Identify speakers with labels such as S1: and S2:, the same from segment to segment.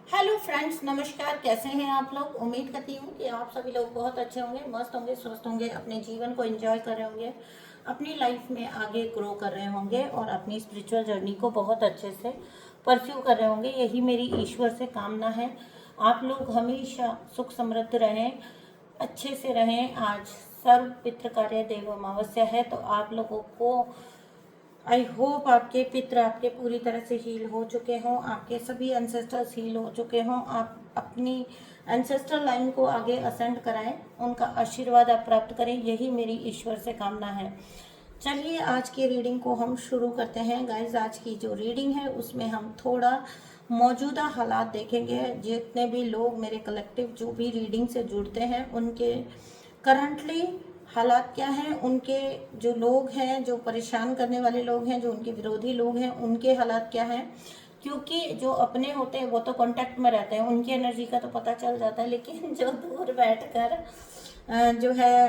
S1: Hello friends, नमस्कार। कैसे हैं आप लोग? उम्मीद करती हूँ कि आप सभी लोग बहुत अच्छे होंगे, मस्त होंगे, स्वस्थ होंगे, अपने जीवन को एंजॉय कर रहे होंगे, अपनी लाइफ में आगे ग्रो कर रहे होंगे और अपनी स्पिरिचुअल जर्नी को बहुत अच्छे से परस्यू कर रहे होंगे। यही मेरी ईश्वर से कामना है। आप लोग हमेशा सुख समृद्ध रहें, अच्छे से रहें। आज सर्व पितृकार्य देव अमावस्या है, तो आप लोगों को आई होप आपके पितृ आपके पूरी तरह से हील हो चुके हों, आपके सभी एंसेस्टर्स हील हो चुके हों, आप अपनी एंसेस्टर लाइन को आगे असेंड कराएं, उनका आशीर्वाद आप प्राप्त करें। यही मेरी ईश्वर से कामना है। चलिए आज की रीडिंग को हम शुरू करते हैं गाइज। आज की जो रीडिंग है उसमें हम थोड़ा मौजूदा हालात देखेंगे। जितने भी लोग मेरे कलेक्टिव जो भी रीडिंग से जुड़ते हैं उनके करंटली हालात क्या हैं, उनके जो लोग हैं, जो परेशान करने वाले लोग हैं, जो उनके विरोधी लोग हैं, उनके हालात क्या हैं। क्योंकि जो अपने होते हैं वो तो कांटेक्ट में रहते हैं, उनकी एनर्जी का तो पता चल जाता है, लेकिन जो दूर बैठकर जो है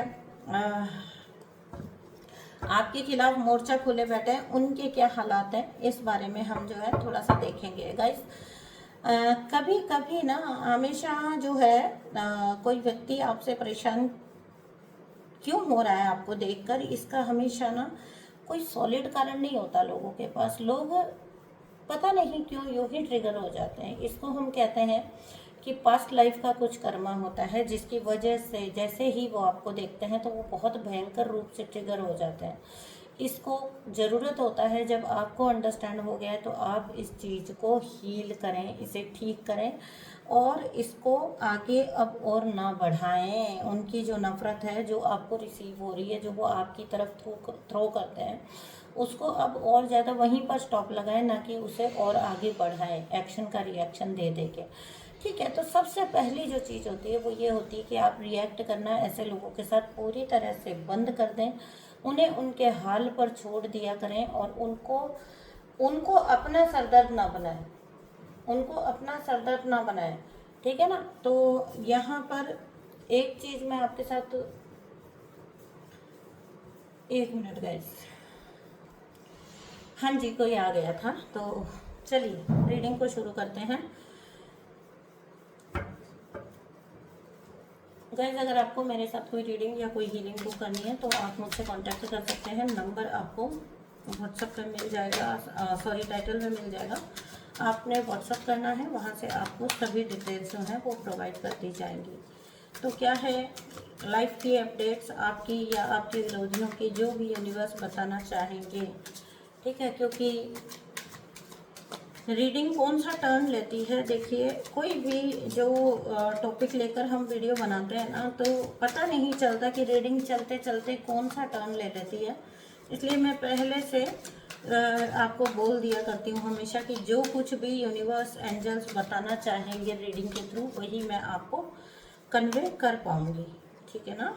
S1: आपके खिलाफ मोर्चा खोले बैठे हैं, उनके क्या हालात हैं, इस बारे में हम जो है थोड़ा सा देखेंगे गाइस। कभी कभी ना, हमेशा जो है कोई व्यक्ति आपसे परेशान क्यों हो रहा है आपको देखकर, इसका हमेशा ना कोई सॉलिड कारण नहीं होता लोगों के पास। लोग पता नहीं क्यों यूं ही ट्रिगर हो जाते हैं। इसको हम कहते हैं कि पास्ट लाइफ का कुछ कर्मा होता है, जिसकी वजह से जैसे ही वो आपको देखते हैं तो वो बहुत भयंकर रूप से ट्रिगर हो जाते हैं। इसको ज़रूरत होता है, जब आपको अंडरस्टैंड हो गया है तो आप इस चीज़ को हील करें, इसे ठीक करें और इसको आगे अब और ना बढ़ाएं। उनकी जो नफ़रत है जो आपको रिसीव हो रही है, जो वो आपकी तरफ थ्रो करते हैं, उसको अब और ज़्यादा वहीं पर स्टॉप लगाएं, ना कि उसे और आगे बढ़ाएं एक्शन का रिएक्शन दे दे के। ठीक है, तो सबसे पहली जो चीज़ होती है वो ये होती है कि आप रिएक्ट करना ऐसे लोगों के साथ पूरी तरह से बंद कर दें। उन्हें उनके हाल पर छोड़ दिया करें और उनको उनको अपना सरदर्द ना बनाएं, उनको अपना सरदर्द ना बनाएं। ठीक है ना? तो यहाँ पर एक चीज़ मैं आपके साथ, एक मिनट गाइस। हाँ जी, कोई आ गया था, तो चलिए रीडिंग को शुरू करते हैं गाइज। अगर आपको मेरे साथ कोई रीडिंग या कोई हीलिंग बुक करनी है तो आप मुझसे कांटेक्ट कर सकते हैं। नंबर आपको व्हाट्सएप पर मिल जाएगा, सॉरी टाइटल में मिल जाएगा। आपने व्हाट्सएप करना है, वहाँ से आपको सभी डिटेल्स जो हैं वो प्रोवाइड कर दी जाएंगी। तो क्या है, लाइफ की अपडेट्स आपकी या आपके विरोधियों की जो भी यूनिवर्स बताना चाहेंगे। ठीक है, क्योंकि रीडिंग कौन सा टर्न लेती है, देखिए कोई भी जो टॉपिक लेकर हम वीडियो बनाते हैं ना, तो पता नहीं चलता कि रीडिंग चलते चलते कौन सा टर्न ले लेती है। इसलिए मैं पहले से आपको बोल दिया करती हूँ हमेशा कि जो कुछ भी यूनिवर्स एंजल्स बताना चाहेंगे रीडिंग के थ्रू, वही मैं आपको कन्वे कर पाऊँगी। ठीक है ना?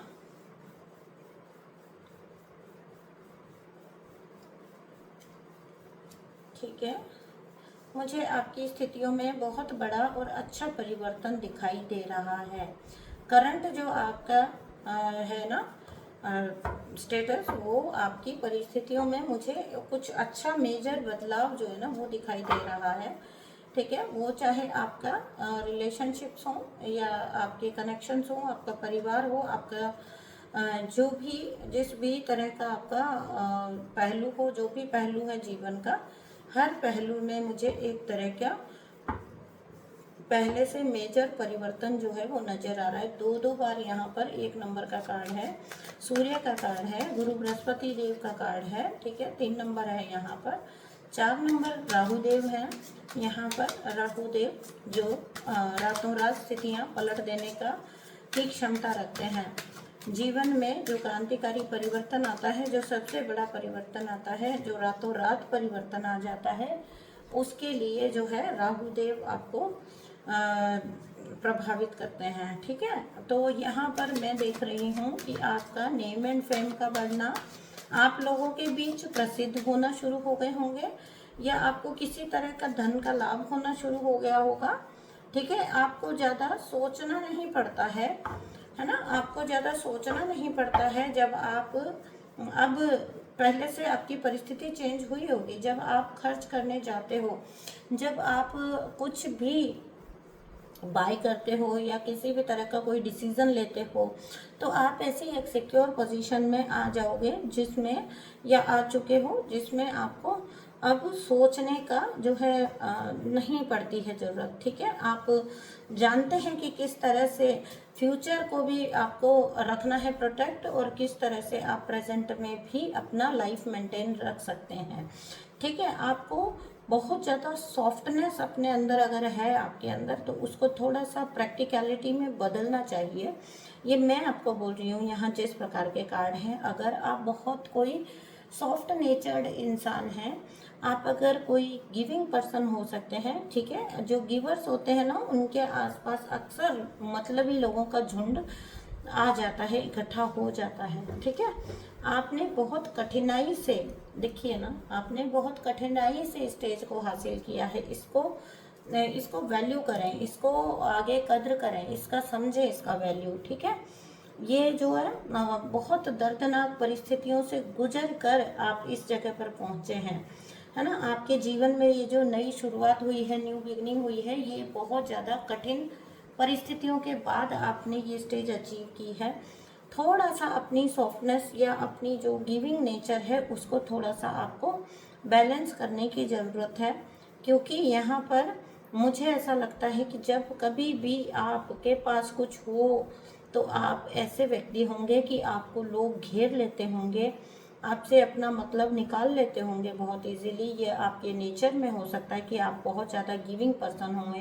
S1: ठीक है, मुझे आपकी स्थितियों में बहुत बड़ा और अच्छा परिवर्तन दिखाई दे रहा है। करंट जो आपका है ना स्टेटस, वो आपकी परिस्थितियों में मुझे कुछ अच्छा मेजर बदलाव जो है ना वो दिखाई दे रहा है। ठीक है, वो चाहे आपका रिलेशनशिप्स हो या आपके कनेक्शंस हो, आपका परिवार हो, आपका जो भी जिस भी तरह का आपका पहलू हो, जो भी पहलू है जीवन का, हर पहलू में मुझे एक तरह का पहले से मेजर परिवर्तन जो है वो नज़र आ रहा है। दो दो बार यहाँ पर एक नंबर का कार्ड है, सूर्य का कार्ड है, गुरु बृहस्पति देव का कार्ड है। ठीक है, 3 नंबर है यहाँ पर, 4 नंबर राहु देव है यहाँ पर। राहु देव जो रातों रात स्थितियाँ पलट देने का की क्षमता रखते हैं। जीवन में जो क्रांतिकारी परिवर्तन आता है, जो सबसे बड़ा परिवर्तन आता है, जो रातों रात परिवर्तन आ जाता है, उसके लिए जो है राहु देव आपको प्रभावित करते हैं। ठीक है, तो यहाँ पर मैं देख रही हूँ कि आपका नेम एंड फेम का बढ़ना, आप लोगों के बीच प्रसिद्ध होना शुरू हो गए होंगे, या आपको किसी तरह का धन का लाभ होना शुरू हो गया होगा। ठीक है, आपको ज़्यादा सोचना नहीं पड़ता है ना, आपको ज़्यादा सोचना नहीं पड़ता है। जब आप अब पहले से आपकी परिस्थिति चेंज हुई होगी, जब आप खर्च करने जाते हो, जब आप कुछ भी बाय करते हो या किसी भी तरह का कोई डिसीज़न लेते हो, तो आप ऐसी एक सिक्योर पोजीशन में आ जाओगे जिसमें, या आ चुके हो जिसमें आपको अब सोचने का जो है नहीं पड़ती है ज़रूरत। ठीक है, आप जानते हैं कि किस तरह से फ्यूचर को भी आपको रखना है प्रोटेक्ट, और किस तरह से आप प्रेजेंट में भी अपना लाइफ मेंटेन रख सकते हैं। ठीक है, आपको बहुत ज़्यादा सॉफ्टनेस अपने अंदर अगर है आपके अंदर, तो उसको थोड़ा सा प्रैक्टिकलिटी में बदलना चाहिए। ये मैं आपको बोल रही हूँ यहाँ जिस प्रकार के कार्ड हैं। अगर आप बहुत कोई सॉफ्ट नेचर्ड इंसान हैं, आप अगर कोई गिविंग पर्सन हो सकते हैं। ठीक है, जो गिवर्स होते हैं ना, उनके आसपास अक्सर मतलबी लोगों का झुंड आ जाता है, इकट्ठा हो जाता है। ठीक है, आपने बहुत कठिनाई से, देखिए ना, आपने बहुत कठिनाई से स्टेज को हासिल किया है। इसको वैल्यू करें, इसको आगे कद्र करें, इसका समझें, इसका वैल्यू। ठीक है, ये जो है बहुत दर्दनाक परिस्थितियों से गुजर कर आप इस जगह पर पहुंचे हैं, है ना। आपके जीवन में ये जो नई शुरुआत हुई है, न्यू बिगनिंग हुई है, ये बहुत ज़्यादा कठिन परिस्थितियों के बाद आपने ये स्टेज अचीव की है। थोड़ा सा अपनी सॉफ्टनेस या अपनी जो गिविंग नेचर है उसको थोड़ा सा आपको बैलेंस करने की ज़रूरत है, क्योंकि यहाँ पर मुझे ऐसा लगता है कि जब कभी भी आपके पास कुछ हो, तो आप ऐसे व्यक्ति होंगे कि आपको लोग घेर लेते होंगे, आपसे अपना मतलब निकाल लेते होंगे बहुत इजीली। ये आपके नेचर में हो सकता है कि आप बहुत ज़्यादा गिविंग पर्सन हों।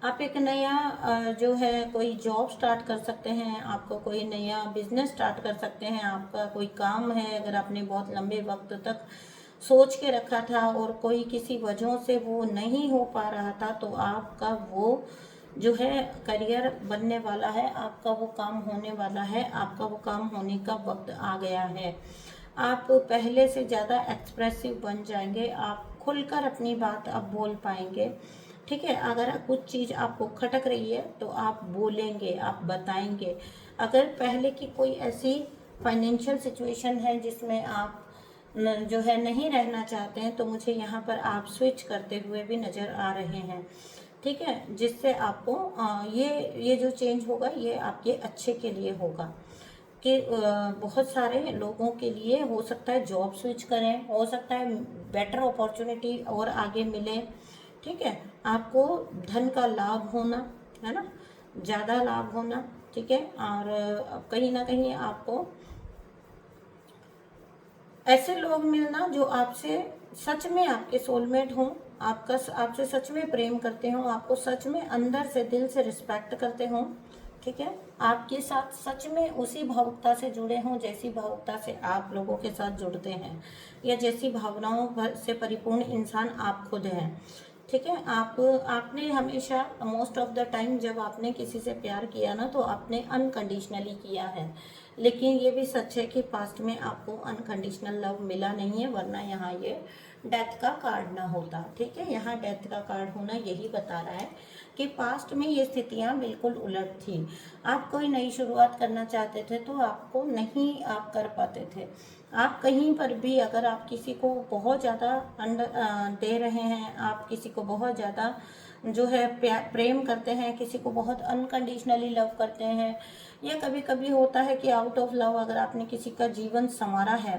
S1: आप एक नया जो है कोई जॉब स्टार्ट कर सकते हैं, आपको कोई नया बिजनेस स्टार्ट कर सकते हैं, आपका कोई काम है अगर आपने बहुत लंबे वक्त तक सोच के रखा था और कोई किसी वजहों से वो नहीं हो पा रहा था, तो आपका वो जो है करियर बनने वाला है, आपका वो काम होने वाला है, आपका वो काम होने का वक्त आ गया है। आप पहले से ज़्यादा एक्सप्रेसिव बन जाएंगे, आप खुलकर अपनी बात अब बोल पाएंगे। ठीक है, अगर कुछ चीज़ आपको खटक रही है तो आप बोलेंगे, आप बताएंगे। अगर पहले की कोई ऐसी फाइनेंशियल सिचुएशन है जिसमें आप जो है नहीं रहना चाहते हैं, तो मुझे यहाँ पर आप स्विच करते हुए भी नज़र आ रहे हैं। ठीक है, जिससे आपको ये जो चेंज होगा ये आपके अच्छे के लिए होगा। कि बहुत सारे लोगों के लिए हो सकता है जॉब स्विच करें, हो सकता है बेटर अपॉर्चुनिटी और आगे मिले। ठीक है, आपको धन का लाभ होना, है ना, ज़्यादा लाभ होना। ठीक है, और कहीं ना कहीं आपको ऐसे लोग मिलना जो आपसे सच में आपके सोलमेट हों, आपसे सच में प्रेम करते हों, आपको सच में अंदर से दिल से रिस्पेक्ट करते हों। ठीक है, आपके साथ सच में उसी भावुकता से जुड़े हों जैसी भावुकता से आप लोगों के साथ जुड़ते हैं, या जैसी भावनाओं से परिपूर्ण इंसान आप खुद हैं। ठीक है, आपने हमेशा मोस्ट ऑफ द टाइम जब आपने किसी से प्यार किया ना, तो आपने अनकंडीशनली किया है। लेकिन ये भी सच है कि पास्ट में आपको अनकंडीशनल लव मिला नहीं है, वरना यहाँ ये डेथ का कार्ड ना होता। ठीक है, यहाँ डेथ का कार्ड होना यही बता रहा है कि पास्ट में ये स्थितियाँ बिल्कुल उलट थी। आप कोई नई शुरुआत करना चाहते थे तो आपको नहीं आप कर पाते थे। आप कहीं पर भी अगर आप किसी को बहुत ज़्यादा दे रहे हैं, आप किसी को बहुत ज़्यादा जो है प्रेम करते हैं, किसी को बहुत अनकंडीशनली लव करते हैं, या कभी कभी होता है कि आउट ऑफ लव अगर आपने किसी का जीवन संवारा है,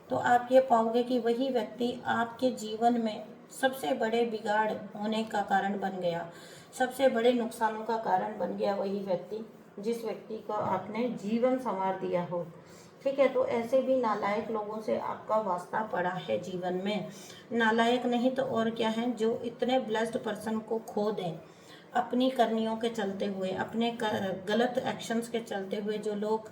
S1: तो आप ये पाओगे कि वही व्यक्ति आपके जीवन में सबसे बड़े बिगाड़ होने का कारण बन गया, सबसे बड़े नुकसानों का कारण बन गया वही व्यक्ति, जिस व्यक्ति का आपने जीवन संवार दिया हो। ठीक है, तो ऐसे भी नालायक लोगों से आपका वास्ता पड़ा है जीवन में। नालायक नहीं तो और क्या है, जो इतने ब्लेस्ड पर्सन को खो दें अपनी करनियों के चलते हुए, अपने गलत एक्शंस के चलते हुए। जो लोग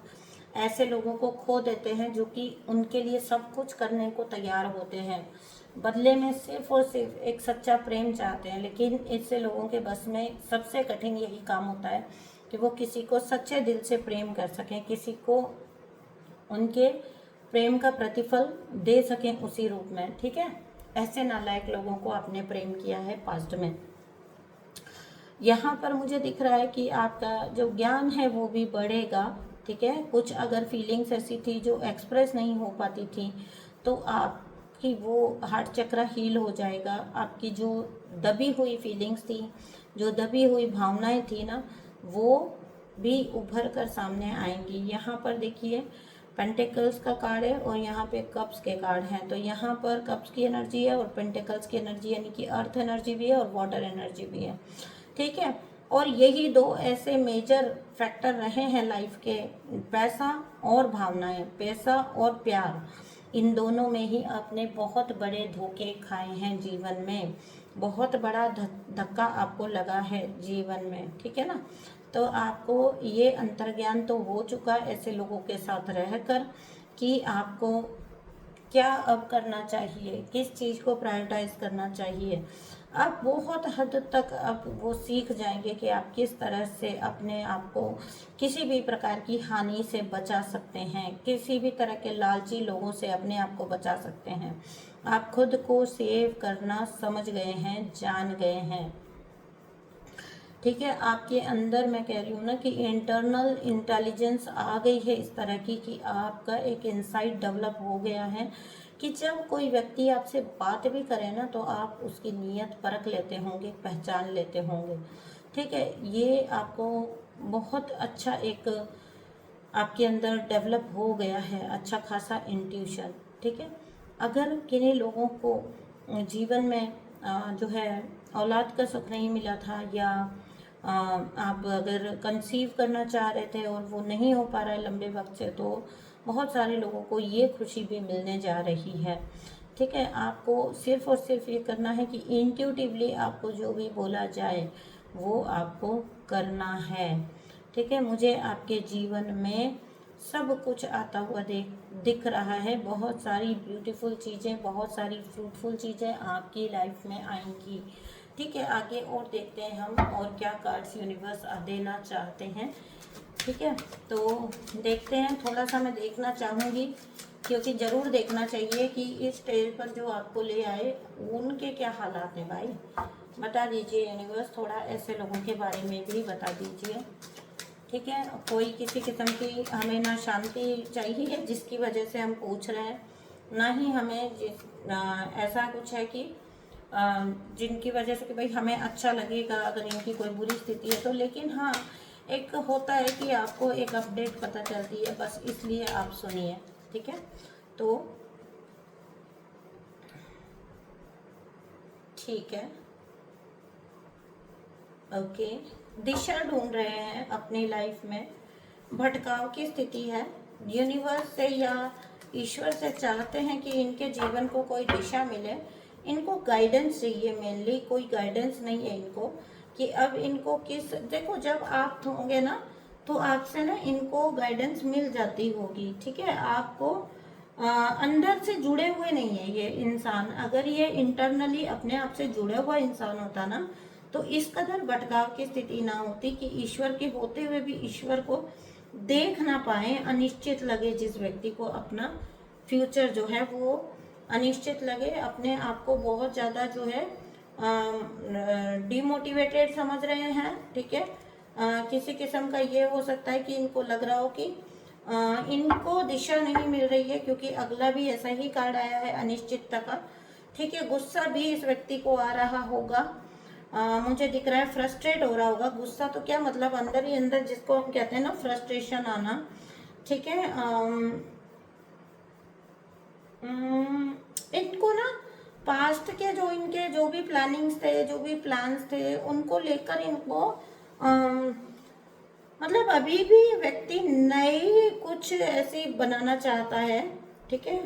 S1: ऐसे लोगों को खो देते हैं जो कि उनके लिए सब कुछ करने को तैयार होते हैं, बदले में सिर्फ और सिर्फ एक सच्चा प्रेम चाहते हैं। लेकिन इससे लोगों के बस में सबसे कठिन यही काम होता है कि वो किसी को सच्चे दिल से प्रेम कर सकें, किसी को उनके प्रेम का प्रतिफल दे सकें उसी रूप में। ठीक है, ऐसे नालायक लोगों को आपने प्रेम किया है पास्ट में। यहाँ पर मुझे दिख रहा है कि आपका जो ज्ञान है वो भी बढ़ेगा। ठीक है, कुछ अगर फीलिंग्स ऐसी थी जो एक्सप्रेस नहीं हो पाती थी, तो आपकी आपकी वो हार्ट चक्र हील हो जाएगा। आपकी जो दबी हुई फीलिंग्स थी, जो दबी हुई भावनाएं थी ना, वो भी उभर कर सामने आएंगी। यहाँ पर देखिए पेंटिकल्स का कार्ड है और यहाँ पे कप्स के कार्ड हैं। तो यहाँ पर कप्स की एनर्जी है और पेंटिकल्स की एनर्जी, यानी कि अर्थ एनर्जी भी है और वाटर एनर्जी भी है, ठीक है। और यही दो ऐसे मेजर फैक्टर रहे हैं लाइफ के, पैसा और भावनाएं, पैसा और प्यार, इन दोनों में ही आपने बहुत बड़े धोखे खाए हैं जीवन में, बहुत बड़ा धक्का आपको लगा है जीवन में, ठीक है ना। तो आपको ये अंतर्ज्ञान तो हो चुका ऐसे लोगों के साथ रहकर कि आपको क्या अब करना चाहिए, किस चीज़ को प्रायोरिटाइज करना चाहिए। आप बहुत हद तक अब वो सीख जाएंगे कि आप किस तरह से अपने आप को किसी भी प्रकार की हानि से बचा सकते हैं, किसी भी तरह के लालची लोगों से अपने आप को बचा सकते हैं। आप खुद को सेव करना समझ गए हैं, जान गए हैं, ठीक है। आपके अंदर मैं कह रही हूँ ना कि इंटरनल इंटेलिजेंस आ गई है इस तरह की कि आपका एक इंसाइट डेवलप हो गया है कि जब कोई व्यक्ति आपसे बात भी करे ना तो आप उसकी नीयत परख लेते होंगे, पहचान लेते होंगे, ठीक है। ये आपको बहुत अच्छा एक आपके अंदर डेवलप हो गया है, अच्छा खासा इंट्यूशन, ठीक है। अगर किन्हीं लोगों को जीवन में जो है औलाद का सुख नहीं मिला था, या आप अगर कंसीव करना चाह रहे थे और वो नहीं हो पा रहा है लंबे वक्त से, तो बहुत सारे लोगों को ये खुशी भी मिलने जा रही है, ठीक है। आपको सिर्फ और सिर्फ ये करना है कि इंट्यूटिवली आपको जो भी बोला जाए वो आपको करना है, ठीक है। मुझे आपके जीवन में सब कुछ आता हुआ दिख रहा है। बहुत सारी ब्यूटीफुल चीज़ें, बहुत सारी फ्रूटफुल चीज़ें आपकी लाइफ में आएंगी, ठीक है। आगे और देखते हैं हम और क्या कार्ड्स यूनिवर्स देना चाहते हैं, ठीक है। तो देखते हैं, थोड़ा सा मैं देखना चाहूँगी क्योंकि ज़रूर देखना चाहिए कि इस स्टेज पर जो आपको ले आए उनके क्या हालात हैं भाई, बता दीजिए यूनिवर्स, थोड़ा ऐसे लोगों के बारे में भी बता दीजिए, ठीक है। कोई किसी किस्म की हमें ना शांति चाहिए जिसकी वजह से हम पूछ रहे हैं, ना ही हमें ऐसा कुछ है कि जिनकी वजह से कि भाई हमें अच्छा लगेगा अगर इनकी कोई बुरी स्थिति है तो। लेकिन हाँ, एक होता है कि आपको एक अपडेट पता चलती है, बस इसलिए आप सुनिए, ठीक है। तो ठीक है, ओके। दिशा ढूंढ रहे हैं अपनी लाइफ में, भटकाव की स्थिति है, यूनिवर्स से या ईश्वर से चाहते हैं कि इनके जीवन को कोई दिशा मिले, इनको गाइडेंस चाहिए, मेनली कोई गाइडेंस नहीं है इनको कि अब इनको किस, देखो जब आप होंगे ना तो आपसे ना इनको गाइडेंस मिल जाती होगी, ठीक है। आपको अंदर से जुड़े हुए नहीं है ये इंसान, अगर ये इंटरनली अपने आप से जुड़ा हुआ इंसान होता ना तो इस कदर भटकाव की स्थिति ना होती कि ईश्वर के होते हुए भी ईश्वर को देख ना पाए, अनिश्चित लगे, जिस व्यक्ति को अपना फ्यूचर जो है वो अनिश्चित लगे, अपने आप को बहुत ज़्यादा जो है डिमोटिवेटेड समझ रहे हैं, ठीक है। किसी किस्म का ये हो सकता है कि इनको लग रहा हो कि इनको दिशा नहीं मिल रही है, क्योंकि अगला भी ऐसा ही कार्ड आया है अनिश्चितता का, ठीक है। गुस्सा भी इस व्यक्ति को आ रहा होगा, मुझे दिख रहा है फ्रस्ट्रेट हो रहा होगा। गुस्सा तो क्या मतलब अंदर ही अंदर जिसको हम कहते हैं ना फ्रस्ट्रेशन आना, ठीक है। इनको ना पास्ट के जो इनके जो भी प्लानिंग्स थे, जो भी प्लान्स थे, उनको लेकर इनको मतलब अभी भी व्यक्ति नई कुछ ऐसी बनाना चाहता है, ठीक है।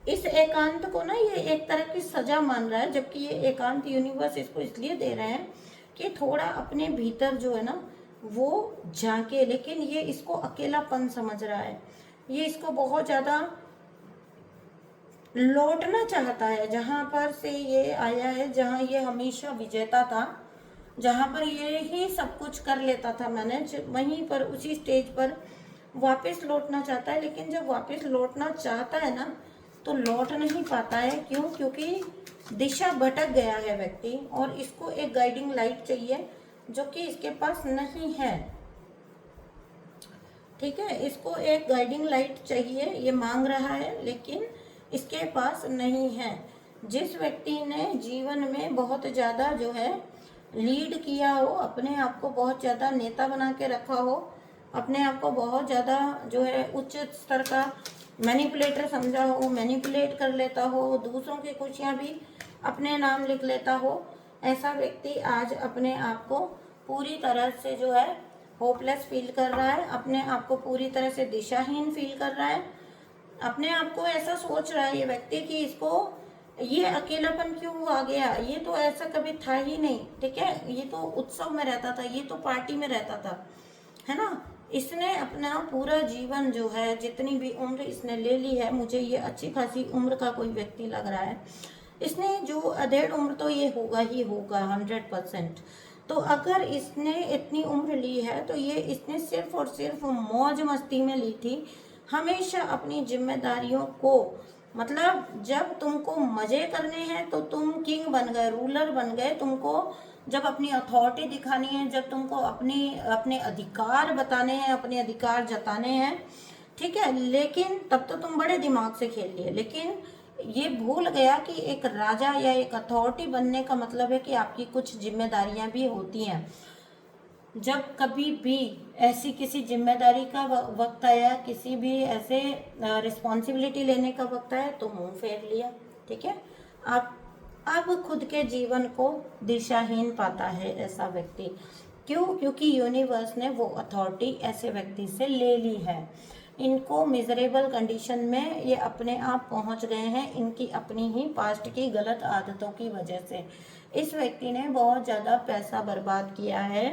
S1: इस एकांत को ना ये एक तरह की सजा मान रहा है, जबकि ये एकांत यूनिवर्स इसको इसलिए दे रहे हैं कि थोड़ा अपने भीतर जो है ना वो झांके, लेकिन ये इसको अकेलापन समझ रहा है, ये इसको बहुत ज़्यादा लौटना चाहता है जहाँ पर से ये आया है, जहाँ ये हमेशा विजेता था, जहाँ पर ये ही सब कुछ कर लेता था मैनेज, वहीं पर उसी स्टेज पर वापस लौटना चाहता है। लेकिन जब वापस लौटना चाहता है ना तो लौट नहीं पाता है, क्यों? क्योंकि दिशा भटक गया है व्यक्ति और इसको एक गाइडिंग लाइट चाहिए जो कि इसके पास नहीं है, ठीक है। इसको एक गाइडिंग लाइट चाहिए, ये मांग रहा है, लेकिन इसके पास नहीं है। जिस व्यक्ति ने जीवन में बहुत ज़्यादा जो है लीड किया हो, अपने आप को बहुत ज़्यादा नेता बना के रखा हो, अपने आप को बहुत ज़्यादा जो है उच्च स्तर का मैनिपुलेटर समझा हो, मैनिपुलेट कर लेता हो, दूसरों की खुशियाँ भी अपने नाम लिख लेता हो, ऐसा व्यक्ति आज अपने आप को पूरी तरह से जो है होपलेस फील कर रहा है, अपने आप को पूरी तरह से दिशाहीन फील कर रहा है, अपने आप को ऐसा सोच रहा है ये व्यक्ति कि इसको ये अकेलापन क्यों आ गया, ये तो ऐसा कभी था ही नहीं, ठीक है, ये तो उत्सव में रहता था, ये तो पार्टी में रहता था, है ना। इसने अपना पूरा जीवन जो है, जितनी भी उम्र इसने ले ली है, मुझे ये अच्छी खासी उम्र का कोई व्यक्ति लग रहा है, इसने जो अधेड़ उम्र तो ये होगा ही होगा 100%। तो अगर इसने इतनी उम्र ली है तो ये इसने सिर्फ और सिर्फ मौज मस्ती में ली थी। हमेशा अपनी जिम्मेदारियों को, मतलब जब तुमको मजे करने हैं तो तुम किंग बन गए, रूलर बन गए, तुमको जब अपनी अथॉरिटी दिखानी है, जब तुमको अपने अधिकार बताने हैं, अपने अधिकार जताने हैं, ठीक है, लेकिन तब तो तुम बड़े दिमाग से खेल लिए। लेकिन ये भूल गया कि एक राजा या एक अथॉरिटी बनने का मतलब है कि आपकी कुछ जिम्मेदारियां भी होती हैं। जब कभी भी ऐसी किसी जिम्मेदारी का वक्त आया, किसी भी ऐसे रिस्पॉन्सिबिलिटी लेने का वक्त आया तो मुंह फेर लिया, ठीक है। अब खुद के जीवन को दिशाहीन पाता है ऐसा व्यक्ति। क्यों? क्योंकि यूनिवर्स ने वो अथॉरिटी ऐसे व्यक्ति से ले ली है। इनको मिजरेबल कंडीशन में ये अपने आप पहुंच गए हैं, इनकी अपनी ही पास्ट की गलत आदतों की वजह से। इस व्यक्ति ने बहुत ज़्यादा पैसा बर्बाद किया है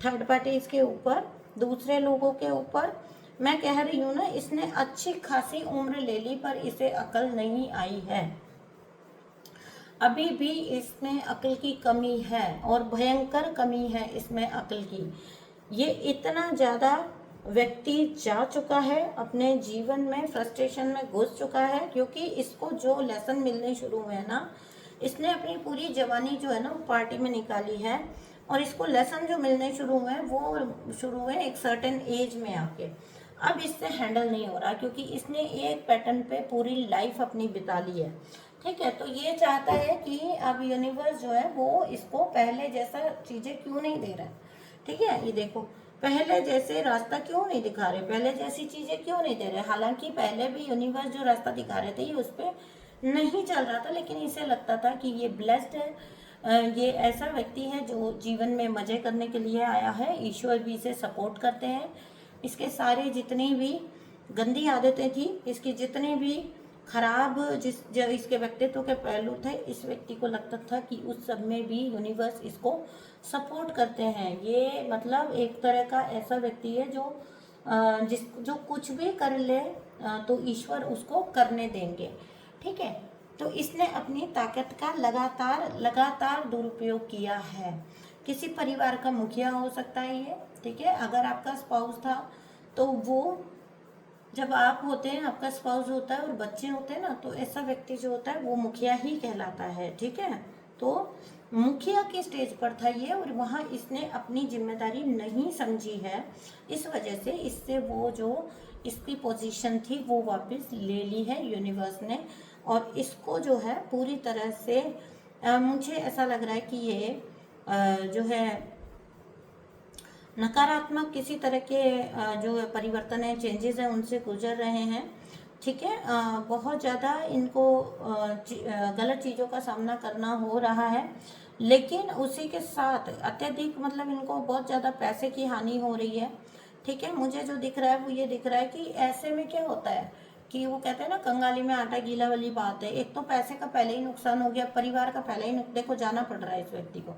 S1: थर्ड पार्टीज के ऊपर, दूसरे लोगों के ऊपर। मैं कह रही हूँ ना, इसने अच्छी खासी उम्र ले ली पर इसे अकल नहीं आई है। अभी भी इसमें अकल की कमी है और भयंकर कमी है इसमें अकल की। ये इतना ज़्यादा व्यक्ति जा चुका है अपने जीवन में, फ्रस्ट्रेशन में घुस चुका है, क्योंकि इसको जो लेसन मिलने शुरू हुए ना, इसने अपनी पूरी जवानी जो है ना पार्टी में निकाली है, और इसको लेसन जो मिलने शुरू हुए वो शुरू हुए एक सर्टेन एज में आके। अब इससे हैंडल नहीं हो रहा क्योंकि इसने एक पैटर्न पे पूरी लाइफ अपनी बिता ली है, ठीक है। तो ये चाहता है कि अब यूनिवर्स जो है वो इसको पहले जैसा चीज़ें क्यों नहीं दे रहा है, ठीक है। ये देखो, पहले जैसे रास्ता क्यों नहीं दिखा रहे, पहले जैसी चीज़ें क्यों नहीं दे रहे। हालांकि पहले भी यूनिवर्स जो रास्ता दिखा रहे थे ये उस पर नहीं चल रहा था, लेकिन इसे लगता था कि ये ब्लेस्ड है, ये ऐसा व्यक्ति है जो जीवन में मज़े करने के लिए आया है, ईश्वर भी इसे सपोर्ट करते हैं। इसके सारे जितनी भी गंदी आदतें थी, इसकी जितनी भी खराब जो इसके व्यक्तित्व के पहलू थे, इस व्यक्ति को लगता था कि उस सब में भी यूनिवर्स इसको सपोर्ट करते हैं। ये मतलब एक तरह का ऐसा व्यक्ति है जो कुछ भी कर ले तो ईश्वर उसको करने देंगे, ठीक है। तो इसने अपनी ताकत का लगातार दुरुपयोग किया है। किसी परिवार का मुखिया हो सकता है ये, ठीक है। अगर आपका स्पाउस था तो वो, जब आप होते हैं, आपका स्पाउस होता है और बच्चे होते हैं ना, तो ऐसा व्यक्ति जो होता है वो मुखिया ही कहलाता है, ठीक है। तो मुखिया की स्टेज पर था ये, और वहाँ इसने अपनी जिम्मेदारी नहीं समझी है, इस वजह से इससे वो जो इसकी पोजीशन थी वो वापस ले ली है यूनिवर्स ने, और इसको जो है पूरी तरह से मुझे ऐसा लग रहा है कि ये जो है नकारात्मक किसी तरह के जो परिवर्तन है, चेंजेस हैं, उनसे गुजर रहे हैं, ठीक है। बहुत ज़्यादा इनको गलत चीज़ों का सामना करना हो रहा है, लेकिन उसी के साथ अत्यधिक मतलब इनको बहुत ज़्यादा पैसे की हानि हो रही है, ठीक है। मुझे जो दिख रहा है वो ये दिख रहा है कि ऐसे में क्या होता है कि वो कहते हैं ना, कंगाली में आटा गीला वाली बात है। एक तो पैसे का पहले ही नुकसान हो गया, परिवार का पहले ही देखो जाना पड़ रहा है इस व्यक्ति को,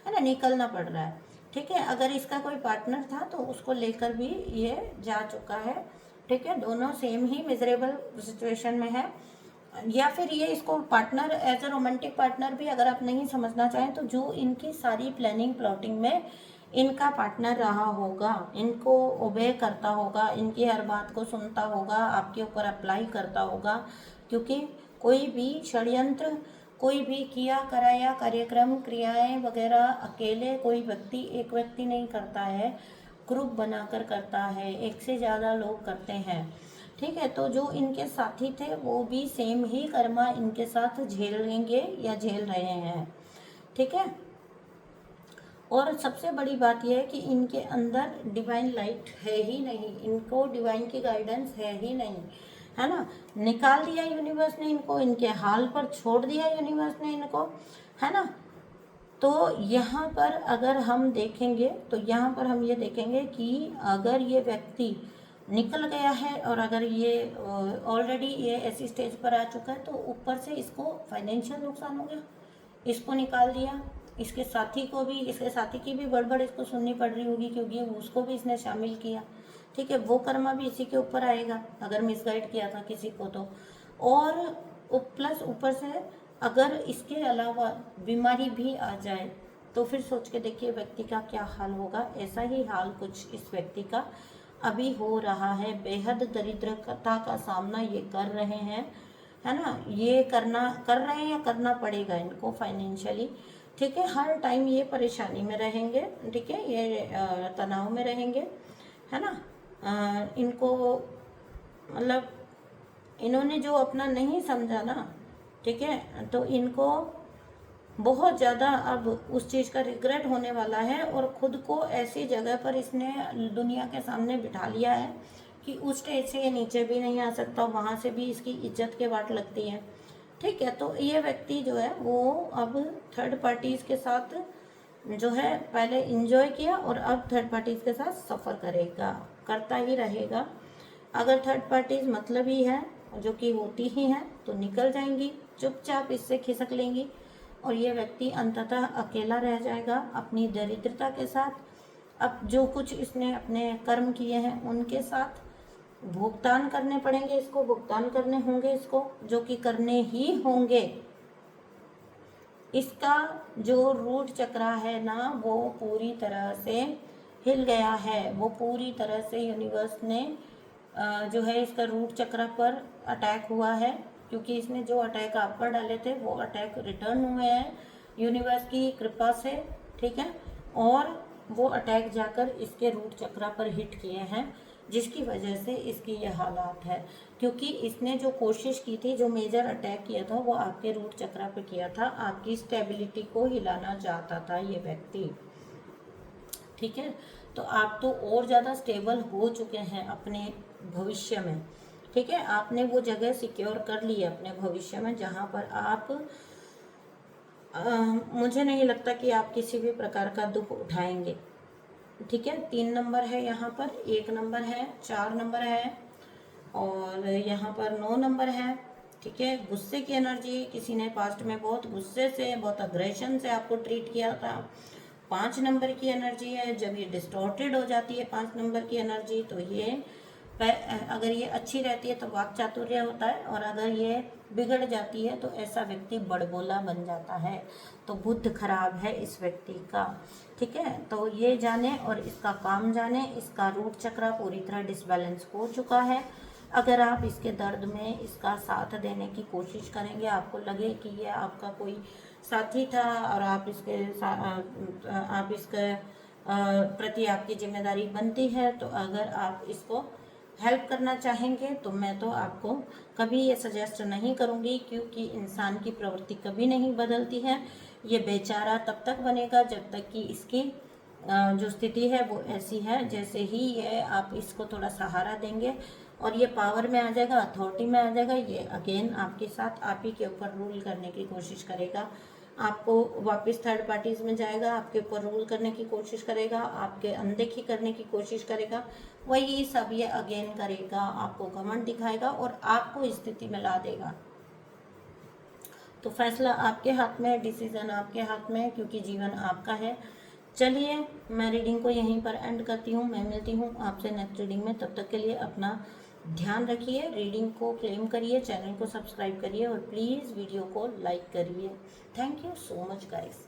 S1: है ना, निकलना पड़ रहा है, ठीक है। अगर इसका कोई पार्टनर था तो उसको लेकर भी ये जा चुका है, ठीक है। दोनों सेम ही मिजरेबल सिचुएशन में है, या फिर ये इसको partner as a romantic partner भी अगर आप नहीं समझना चाहें, तो जो इनकी सारी प्लानिंग प्लॉटिंग में इनका पार्टनर रहा होगा, इनको ओबे करता होगा, इनकी हर बात को सुनता होगा, आपके ऊपर अप्लाई करता होगा, क्योंकि कोई भी षड्यंत्र, कोई भी किया कराया कार्यक्रम, क्रियाएं वगैरह अकेले कोई व्यक्ति, एक व्यक्ति नहीं करता है, ग्रुप बनाकर करता है, एक से ज़्यादा लोग करते हैं। ठीक है। तो जो इनके साथी थे वो भी सेम ही कर्मा इनके साथ झेलेंगे या झेल रहे हैं, ठीक है। और सबसे बड़ी बात यह है कि इनके अंदर डिवाइन लाइट है ही नहीं, इनको डिवाइन की गाइडेंस है ही नहीं, है ना। निकाल दिया यूनिवर्स ने इनको, इनके हाल पर छोड़ दिया यूनिवर्स ने इनको, है ना। तो यहाँ पर अगर हम देखेंगे तो यहाँ पर हम ये देखेंगे कि अगर ये व्यक्ति निकल गया है और अगर ये ऑलरेडी ये ऐसी स्टेज पर आ चुका है तो ऊपर से इसको फाइनेंशियल नुकसान हो गया, इसको निकाल दिया, इसके साथी को भी, इसके साथी की भी बड़बड़ इसको सुननी पड़ रही होगी क्योंकि उसको भी इसने शामिल किया, ठीक है। वो कर्मा भी इसी के ऊपर आएगा अगर मिसगाइड किया था किसी को तो। और प्लस ऊपर से अगर इसके अलावा बीमारी भी आ जाए तो फिर सोच के देखिए व्यक्ति का क्या हाल होगा। ऐसा ही हाल कुछ इस व्यक्ति का अभी हो रहा है, बेहद दरिद्रता का सामना ये कर रहे हैं, है ना। ये कर रहे हैं या करना पड़ेगा इनको फाइनेंशियली, ठीक है। हर टाइम ये परेशानी में रहेंगे, ठीक है, ये तनाव में रहेंगे, है ना। इनको मतलब इन्होंने जो अपना नहीं समझा ना, ठीक है, तो इनको बहुत ज़्यादा अब उस चीज़ का रिग्रेट होने वाला है और ख़ुद को ऐसी जगह पर इसने दुनिया के सामने बिठा लिया है कि उस स्टेज से ये नीचे भी नहीं आ सकता, वहाँ से भी इसकी इज्जत के वाट लगती है, ठीक है। तो ये व्यक्ति जो है वो अब थर्ड पार्टीज़ के साथ जो है पहले इंजॉय किया और अब थर्ड पार्टीज़ के साथ सफ़र करेगा, करता ही रहेगा। अगर थर्ड पार्टीज़ मतलब ही है जो कि होती ही हैं तो निकल जाएंगी, चुपचाप इससे खिसक लेंगी और ये व्यक्ति अंततः अकेला रह जाएगा अपनी दरिद्रता के साथ। अब जो कुछ इसने अपने कर्म किए हैं उनके साथ भुगतान करने पड़ेंगे, इसको भुगतान करने होंगे, इसको जो कि करने ही होंगे। इसका जो रूट चक्रा है ना वो पूरी तरह से हिल गया है, वो पूरी तरह से यूनिवर्स ने जो है इसका रूट चक्र पर अटैक हुआ है, क्योंकि इसने जो अटैक आप पर डाले थे वो अटैक रिटर्न हुए हैं यूनिवर्स की कृपा से, ठीक है। और वो अटैक जाकर इसके रूट चक्र पर हिट किए हैं, जिसकी वजह से इसकी ये हालात है। क्योंकि इसने जो कोशिश की थी, जो मेजर अटैक किया था वो आपके रूट चक्र पे किया था, आपकी स्टेबिलिटी को हिलाना चाहता था ये व्यक्ति, ठीक है। तो आप तो और ज़्यादा स्टेबल हो चुके हैं अपने भविष्य में, ठीक है। आपने वो जगह सिक्योर कर ली है अपने भविष्य में जहाँ पर आप मुझे नहीं लगता कि आप किसी भी प्रकार का दुख उठाएंगे, ठीक है। 3 नंबर है यहाँ पर, 1 नंबर है, 4 नंबर है और यहाँ पर 9 नंबर है, ठीक है। गुस्से की एनर्जी, किसी ने पास्ट में बहुत गुस्से से, बहुत अग्रेशन से आपको ट्रीट किया था। 5 नंबर की एनर्जी है, जब ये डिस्टॉर्टेड हो जाती है 5 नंबर की एनर्जी तो ये अगर ये अच्छी रहती है तो वाक चातुर्य होता है और अगर ये बिगड़ जाती है तो ऐसा व्यक्ति बड़बोला बन जाता है। तो बुद्ध खराब है इस व्यक्ति का, ठीक है। तो ये जाने और इसका काम जाने, इसका रूट चक्र पूरी तरह डिसबैलेंस हो चुका है। अगर आप इसके दर्द में इसका साथ देने की कोशिश करेंगे, आपको लगे कि ये आपका कोई साथी था और आप इसके प्रति आपकी जिम्मेदारी बनती है, तो अगर आप इसको हेल्प करना चाहेंगे तो मैं तो आपको कभी ये सजेस्ट नहीं करूँगी, क्योंकि इंसान की प्रवृत्ति कभी नहीं बदलती है। ये बेचारा तब तक बनेगा जब तक कि इसकी जो स्थिति है वो ऐसी है। जैसे ही ये आप इसको थोड़ा सहारा देंगे और ये पावर में आ जाएगा, अथॉरिटी में आ जाएगा, ये अगेन आपके साथ आप ही के ऊपर रूल करने की कोशिश करेगा, आपको वापस थर्ड पार्टीज़ में जाएगा, आपके ऊपर रूल करने की कोशिश करेगा, आपके अनदेखी करने की कोशिश करेगा, वही सब ये अगेन करेगा, आपको घमंड दिखाएगा और आपको इस स्थिति में ला देगा। तो फैसला आपके हाथ में है, डिसीजन आपके हाथ में है, क्योंकि जीवन आपका है। चलिए मैं रीडिंग को यहीं पर एंड करती हूँ। मैं मिलती हूँ आपसे नेक्स्ट रीडिंग में। तब तक के लिए अपना ध्यान रखिए, रीडिंग को क्लेम करिए, चैनल को सब्सक्राइब करिए और प्लीज़ वीडियो को लाइक करिए। Thank you so much guys.